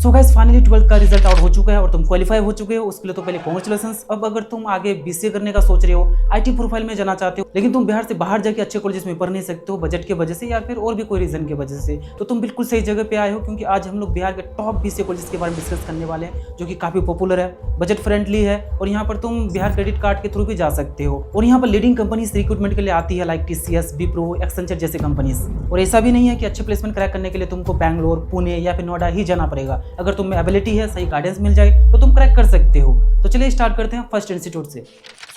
So guys finally 12th का result out हो चुका है और तुम क्वालिफाई हो चुके हो, उसके लिए तो पहले कांग्रेचुलेशंस। अब अगर तुम आगे बीसीए करने का सोच रहे हो, आईटी प्रोफाइल में जाना चाहते हो, लेकिन तुम बिहार से बाहर जाके अच्छे कॉलेजेस में पढ़ नहीं सकते हो बजट की वजह से या फिर और भी कोई रीजन की वजह से, तो तुम बिल्कुल सही जगह पे आए हो, क्योंकि आज हम लोग बिहार के टॉप बीसीए कॉलेजेस के बारे में डिस्कस करने वाले हैं, जो कि काफी पॉपुलर है, बजट फ्रेंडली है और यहाँ पर तुम बिहार क्रेडिट कार्ड के थ्रू भी जा सकते हो। और यहाँ पर लीडिंग कंपनीज रिक्रूटमेंट के लिए आती है, लाइक टीसीएस, विप्रो, एक्सेंचर जैसे कंपनीज। और ऐसा भी नहीं है कि अच्छे प्लेसमेंट क्रैक करने के लिए तुमको बैंगलोर, पुणे या फिर नोएडा ही जाना पड़ेगा। अगर तुम्हें एबिलिटी है, सही गाइडेंस मिल जाए तो तुम क्रैक कर सकते हो। तो चलिए स्टार्ट करते हैं फर्स्ट इंस्टीट्यूट से।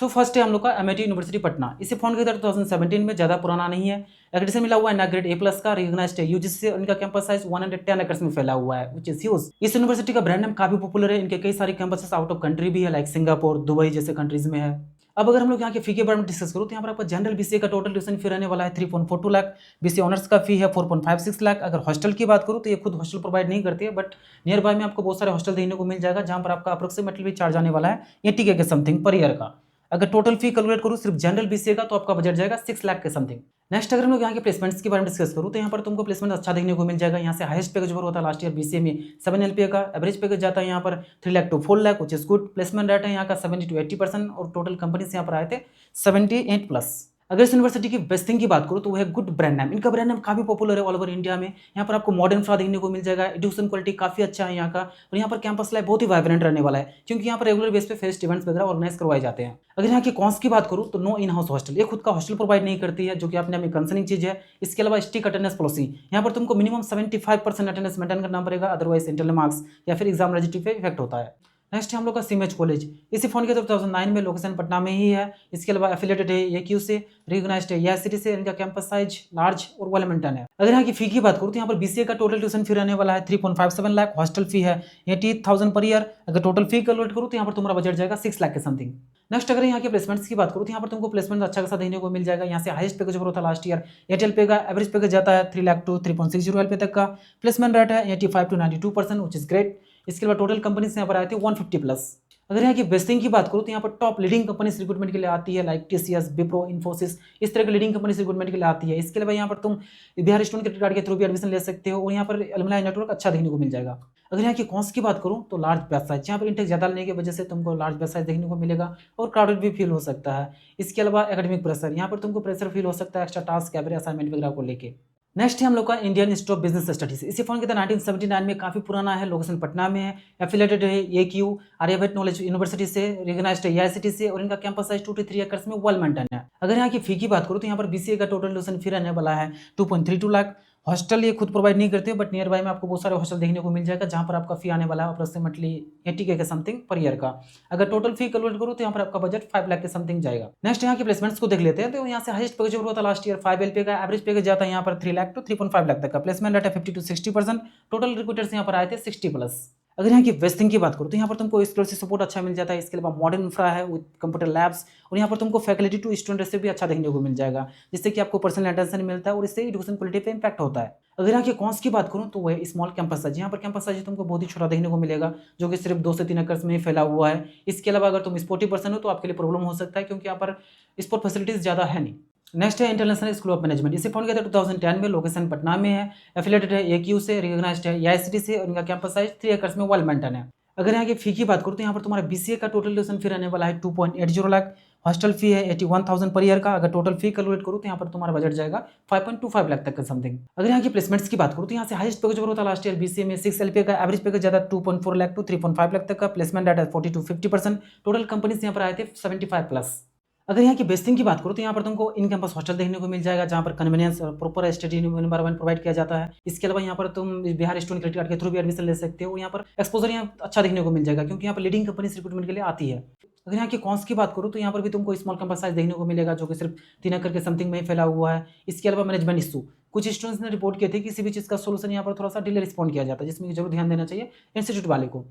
सो फर्स्ट है हम लोग का एमआईटी यूनिवर्सिटी पटना। इसे फाउंड किया था 2017 में, ज़्यादा पुराना नहीं है। एक्रेडिटेशन मिला हुआ है ना ग्रेड A+ का, रिकॉग्नाइज्ड है यूजीसी से। इनका कैंपस साइज 110 एकर्स में फैला हुआ है, व्हिच इज ह्यूज। इस यूनिवर्सिटी का ब्रांड नेम काफी पॉपुलर है। इनके कई सारे कैंपसेस आउट ऑफ कंट्री भी है, लाइक सिंगापुर, दुबई जैसे कंट्रीज में है। अब अगर हम लोग यहाँ के फी के बारे में डिस्कस करूँ तो यहाँ पर आपका जनरल बीसीए का टोटल ट्यूशन फी रहने वाला है 3.42 लाख। बीसीए ऑनर्स का फी है 4.56 लाख। अगर हॉस्टल की बात करूँ तो ये खुद हॉस्टल प्रोवाइड नहीं करती है, बट नियर बाय में आपको बहुत सारे हॉस्टल देखने को मिल जाएगा, जहाँ पर आपका अप्रोक्सीमेटली चार्ज आने वाला है 80K के समथिंग पर ईयर का। अगर टोटल फी कैलकुलेट करूँ सिर्फ जनरल बीसीए का, तो आपका बजट जाएगा 6 लाख के समथिंग। नेक्स्ट अगर हम लोग यहाँ के प्लेसमेंट्स के बारे में डिस्कस करूँ तो यहाँ पर तुमको प्लेसमेंट अच्छा देखने को मिल जाएगा। यहाँ से हाईएस्ट पैकेज ओवर होता है लास्ट ईयर बीसीए में 7 LPA का। एवरेज पैकेज जाता है यहाँ पर 3 lakh to 4 lakh, which is good. Placement rate है यहाँ का 70 to 80% और टोटल कंपनीज यहाँ पर आए थे 78+। अगर इस यूनिवर्सिटी की बेस्ट थिंग की बात करूँ तो वो है गुड ब्रांड नेम। इनका ब्रांड नेम काफी पॉपुलर है ऑल ओवर इंडिया में। यहाँ पर आपको मॉडर्न इंफ्रा देखने को मिल जाएगा, एजुकेशन क्वालिटी काफी अच्छा है यहाँ का, और यहाँ पर कैंपस लाइफ बहुत ही वाइब्रेंट रहने वाला है, क्योंकि यहाँ पर रेगुलर बेस पे फेस्ट इवेंट्स वगैरह ऑर्गेनाइज करवाए जाते हैं। अगर यहाँ की कॉन्स की बात करूँ तो नो इन हाउस हॉस्टल, ये खुद का हॉस्टल प्रोवाइड नहीं करती है, जो कि अपने में कंसर्निंग चीज है। इसके अलावा स्ट्रिक्ट अटेंडेंस पॉलिसी, यहाँ पर तुमको मिनिमम 75% अटेंडेंस मेंटेन करना पड़ेगा, अदरवाइज इंटरनल मार्क्स या फिर एग्जाम रजिस्ट्री पे इफेक्ट होता है। नेक्स्ट है हम लोग का सीमेज कॉलेज। इसे फाउंड किया 2009 में, लोकेशन पटना में ही है। इसके अलावा एफिलेटेड है AQ से, रिकॉग्नाइज्ड है AICTE से। इनका कैंपस साइज लार्ज और वेल मेंटेन है। अगर यहाँ की फी की बात करूँ तो यहाँ पर बीसीए का टोटल ट्यूशन फी रहने वाला है 3.57 लाख। हॉस्टल फी है 80,000 पर ईयर। अगर टोटल फी कैलकुलेट करूँ तो यहाँ पर तुम्हारा बजट जाएगा 6 लाख के समथिंग। नेक्स्ट अगर यहाँ के प्लेसमेंट्स की बात करूँ तो यहाँ पर तुमको प्लेसमेंट अच्छा खासा देखने को मिल जाएगा। यहाँ से हाईएस्ट पैकेज ओवर होता है लास्ट ईयर 8 LPA का। एवरेज पैकेज जाता है 3 लाख टू 3.60 LPA तक का। प्लेसमेंट रेट है 85 to 92%, विच इज ग्रेट। इसके बाद टोटल कंपनीज यहाँ पर आए थे 150+। अगर यहाँ की बेस्टिंग की बात करूँ तो यहाँ पर टॉप लीडिंग कंपनीज रिक्रूटमेंट के लिए आती है, लाइक टीसीएस, विप्रो, इन्फोसिस, इस तरह की लीडिंग कंपनीज रिक्रूटमेंट के लिए आती है। इसके अलावा यहाँ पर तुम बिहार स्टूडेंट क्रेडिट कार्ड के थ्रू भी एडमिशन ले सकते हो और यहाँ पर अलुमनाई नेटवर्क अच्छा देखने को मिल जाएगा। अगर यहाँ की कॉस्ट की बात करूँ तो लार्ज बैच साइज, यहाँ पर इंटेक ज़्यादा लेने की वजह से तुमको लार्ज बैच साइज देखने को मिलेगा और क्राउडेड भी फील हो सकता है। इसके अलावा एकेडमिक प्रेशर, यहाँ पर तुमको प्रेशर फील हो सकता है एक्स्ट्रा टास्क या फिर असाइनमेंट वगैरह को लेके। नेक्स्ट है हम लोग का Indian institute of business studies. इसे फाउंड किया था 1979 में, काफी पुराना है, लोकेशन पटना में है। एफिलेटेड है AQ, आर्यभट्ट नॉलेज यूनिवर्सिटी से, रिकॉग्नाइज्ड है AICTE से और इनका कैंपस साइज 2 to 3 एकर्स में वेल मेंटेन है। अगर यहाँ की फी की बात करूँ तो यहाँ पर बीसीए का टोटल ट्यूशन फी रहने वाला है 2.32 लाख। हॉस्टल ये खुद प्रोवाइड नहीं करते, बट नियर बाय में आपको बहुत सारे हॉस्टल देखने को मिल जाएगा, जहाँ पर आपका फी आने वाला है अप्रोक्सीमेटली 80K के समथिंग पर ईयर का। अगर टोटल फी कैलकुलेट करूँ तो यहाँ पर आपका बजट 5 लाख के समथिंग जाएगा। नेक्स्ट यहाँ के प्लेसमेंट्स को देख लेते हैं। तो यहाँ से हाईएस्ट पैकेज हुआ था लास्ट ईयर 5 LPA का। एवरेज पैकेज जाता है यहाँ पर 3 लाख टू 3.5 लाख तक का। प्लेसमेंट रेट है 50 to 60%। टोटल रिक्रूटर्स यहाँ पर आए थे 60+। अगर यहाँ की वेस्टिंग की बात करूँ तो यहाँ पर तुमको स्कॉलरशिप सपोर्ट अच्छा मिल जाता है। इसके अलावा मॉडर्न इंफ्रा है विद कंप्यूटर लैब्स, और यहाँ पर तुमको फैकल्टी टू स्टूडेंट रेशियो भी अच्छा देखने को मिल जाएगा, जिससे कि आपको पर्सनल अटेंशन मिलता है और इससे एजुकेशन क्वालिटी पे इंपैक्ट होता है। अगर यहाँ के कॉन्स की बात करूँ तो वो है स्मॉल कैंपस साइज। यहाँ पर कैंपस साइज तुमको बहुत ही छोटा देखने को मिलेगा, जो कि सिर्फ 2 से 3 एकर्स में ही फैला हुआ है। इसके अलावा अगर तुम स्पोर्टी पर्सन हो तो आपके लिए प्रॉब्लम हो सकता है, क्योंकि यहाँ पर स्पोर्ट फैसिलिटीज ज़्यादा है नहीं। नेक्स्ट है इंटरनेशनल स्कूल ऑफ मैनेजमेंट। इसे फाउंड किया था 2010 में, लोकेशन पटना में है। एफिलेटेड है AQ से, रिकॉग्नाइज्ड है AICTE से और इनका कैंपस साइज 3 एकर्स में वेल मेंटेन है। अगर यहाँ की फी की बात करूँ तो यहाँ पर तुम्हारा बीसीए का टोटल ट्यूशन फी रहने वाला है 2.80 लाख। हॉस्टल फी है 81,000 पर ईयर का। अगर टोटल फी कैलकुलेट करूँ तो यहाँ पर तुम्हारा बजट जाएगा 5.25 लाख तक का समथिंग। अगर यहाँ की प्लेसमेंट्स की बात करूँ तो यहाँ से हाईएस्ट पैकेज होता है लास्ट ईयर बीसीए में 6 LPA का। एवरेज पैकेज जाता है 2.4 लाख टू 3.5 लाख तक का। Placement data 40 to 50%। Total companies यहाँ पर आए थे 75+। अगर यहाँ की बेस्टिंग की बात करूँ तो यहाँ पर तुमको इन कैंपस हॉस्टल देखने को मिल जाएगा, जहाँ पर कन्वीनियंस और प्रॉपर स्टडी एनवायरनमेंट प्रोवाइड किया जाता है। इसके अलावा यहाँ पर तुम बिहार स्टूडेंट क्रेडिट कार्ड के थ्रू भी एडमिशन ले सकते हो। यहाँ पर एक्सपोजर यहाँ अच्छा देखने को मिल जाएगा, क्योंकि यहाँ पर लीडिंग कंपनी रिक्रूटमेंट के लिए आती है। अगर यहाँ की कॉन्स की बात करूँ तो यहाँ पर भी तुमको स्मॉल कैंपस साइज देखने को मिलेगा, जो कि सिर्फ 3 एकड़ के समथिंग में ही फैला हुआ है। इसके अलावा मैनेजमेंट इशू, कुछ स्टूडेंट्स ने रिपोर्ट किए थे किसी भी चीज़ का सोल्यूशन यहाँ पर थोड़ा सा डिले रिस्पॉन्ड किया जाता है, जिसमें जरूर ध्यान देना चाहिए इंस्टीट्यूट वाले को।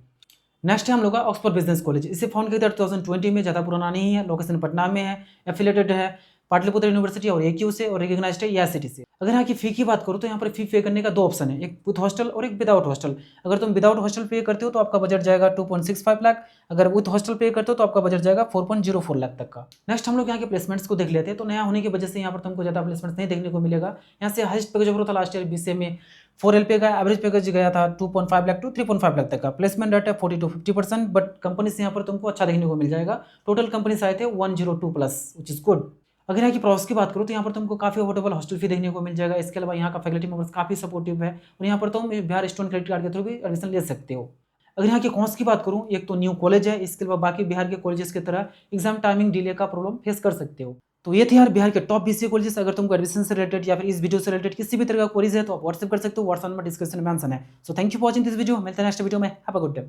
नेक्स्ट है हम लोग का ऑक्सफोर्ड बिजनेस कॉलेज। इसे फाउंड किया था 2020 में, ज़्यादा पुराना नहीं है, लोकेशन पटना में है। एफिलेटेड है पाटलिपुत्र यूनिवर्सिटी और AQ से और रिकॉग्नाइज्ड है AICTE से। अगर यहाँ की फी की बात करूँ तो यहाँ पर फी पे करने का 2 ऑप्शन है, एक विद हॉस्टल और एक विदाउट हॉस्टल। अगर तुम विदाउट हॉस्टल पे करते हो तो आपका बजट जाएगा 2.65 लाख। अगर विद हॉस्टल पे करते हो तो आपका बजट जाएगा 4.04 लाख तक का। नेक्स्ट हम लोग यहाँ के प्लेसमेंट्स को देख लेते हैं। तो नया होने की वजह से यहाँ पर तुमको ज़्यादा प्लेसमेंट्स नहीं देखने को मिलेगा। यहाँ से हाईएस्ट पैकेज ओवर था लास्ट ईयर बीसीए में 4 LPA का एवरेज पैकेज गया था 2.5 लाख टू 3.5 लाख तक का। प्लेसमेंट रेट है 40 to 50%, बट कंपनी से यहाँ पर तुमको अच्छा देखने को मिल जाएगा। टोटल कंपनी आए थे 102 प्लस, विच इज गुड। अगर यहाँ की प्रोसेस की बात करूँ तो यहाँ पर तुमको काफी अफोर्डेबल हॉस्टल फी देखने को मिल जाएगा। इसके अलावा यहाँ का फैकल्टी मेंबर्स काफी सपोर्टिव है और यहाँ पर तुम बिहार स्टूडेंट क्रेडिट कार्ड के थ्रू भी एडमिशन ले सकते हो। अगर यहाँ के कॉस्ट की बात करूँ, एक तो न्यू कॉलेज है, इसके अलावा बाकी बिहार के कॉलेजेस की तरह एग्जाम टाइमिंग डिले का प्रॉब्लम फेस कर सकते हो। तो ये थे यार बिहार के टॉप बीसीए कॉलेजेस। अगर तुमको एडमिशन से रिलेटेड या फिर इस वीडियो से रिलेटेड किसी भी तरह का क्वेरीज है तो आप व्हाट्सएप कर सकते हो, व्हाट्सएप में डिस्क्रिप्शन में मेंशन है। So thank you for watching this video, मिलते हैं नेक्स्ट वीडियो में। Have a good day.